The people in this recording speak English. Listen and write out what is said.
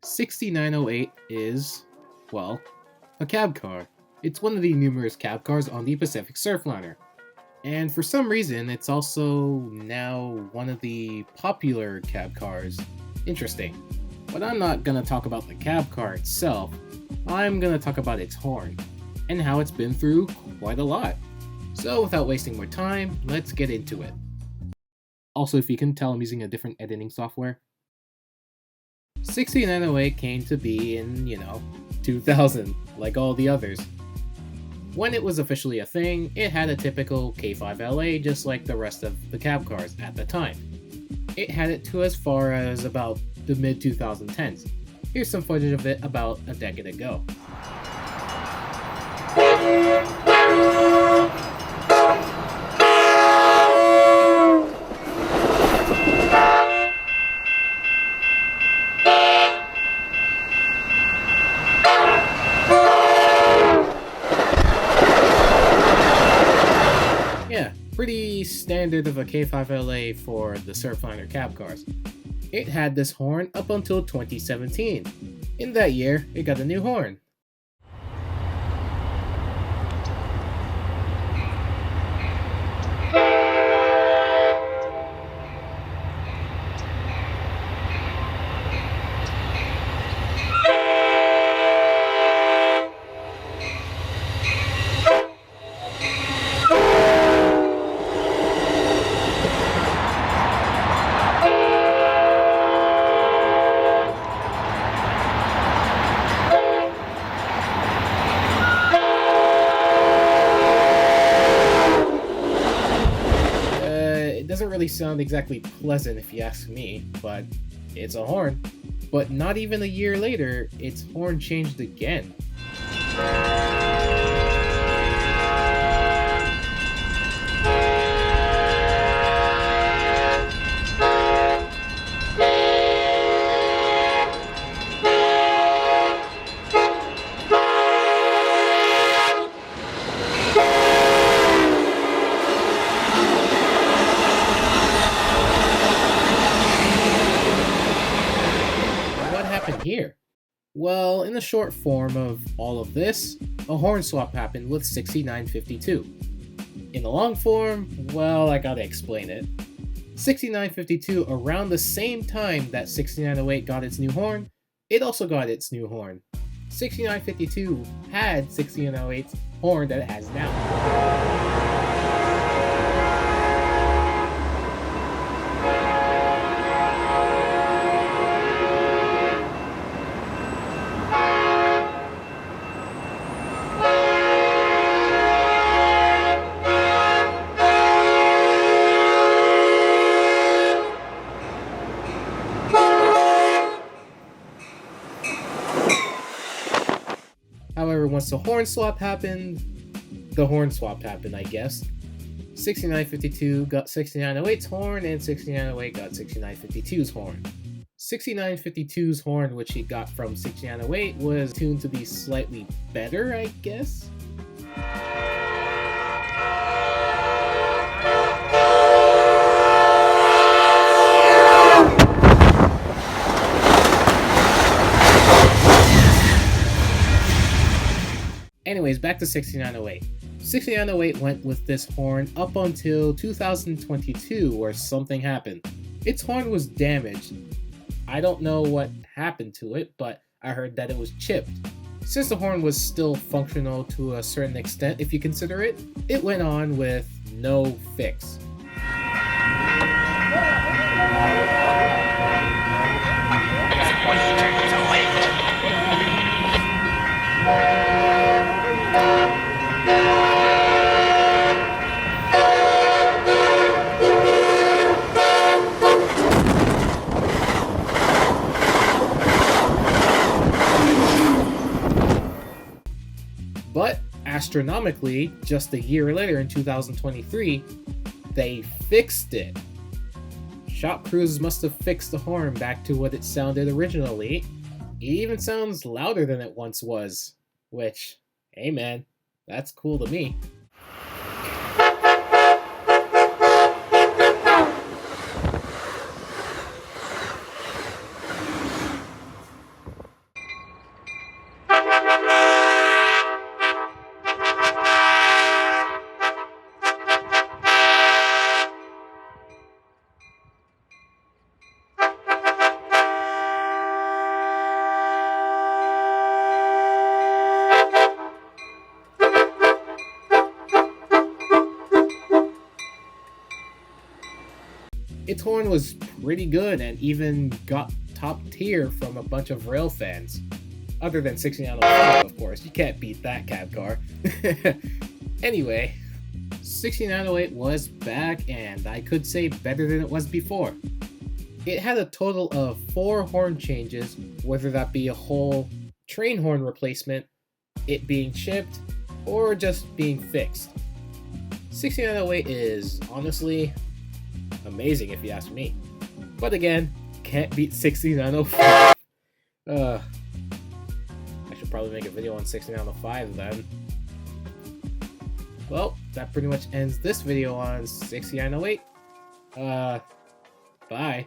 6908 is, well, a cab car. It's one of the numerous cab cars on the Pacific Surfliner. And for some reason, it's also now one of the popular cab cars. Interesting. But I'm not gonna talk about the cab car itself, I'm gonna talk about its horn, and how it's been through quite a lot. So without wasting more time, let's get into it. Also, if you can tell, I'm using a different editing software. 6908 came to be in, 2000, like all the others. When it was officially a thing, it had a typical K5LA just like the rest of the cab cars at the time. It had it to as far as about the mid-2010s. Here's some footage of it about a decade ago. Yeah, pretty standard of a K5LA for the Surfliner cab cars. It had this horn up until 2017. In that year, it got a new horn. It doesn't really sound exactly pleasant if you ask me, but it's a horn. But not even a year later, its horn changed again. What happened here? Well, in the short form of all of this, a horn swap happened with 6952. In the long form, well, I gotta explain it. 6952, around the same time that 6908 got its new horn, it also got its new horn. 6952 had 6908's horn that it has now. However, once the horn swap happened, I guess. 6952 got 6908's horn, and 6908 got 6952's horn. 6952's horn, which he got from 6908, was tuned to be slightly better, I guess? Anyways, back to 6908. 6908 went with this horn up until 2022, where something happened. Its horn was damaged. I don't know what happened to it, but I heard that it was chipped. Since the horn was still functional to a certain extent, if you consider it, it went on with no fix. But astronomically, just a year later in 2023, they fixed it. Shop crews must have fixed the horn back to what it sounded originally. It even sounds louder than it once was, which, hey man, that's cool to me. Its horn was pretty good and even got top tier from a bunch of rail fans. Other than 6905, of course. You can't beat that cab car. Anyway, 6908 was back, and I could say better than it was before. It had a total of 4 horn changes, whether that be a whole train horn replacement, it being chipped, or just being fixed. 6908 is honestly amazing if you ask me. But again, can't beat 6905. I should probably make a video on 6905 then. Well, that pretty much ends this video on 6908. Bye.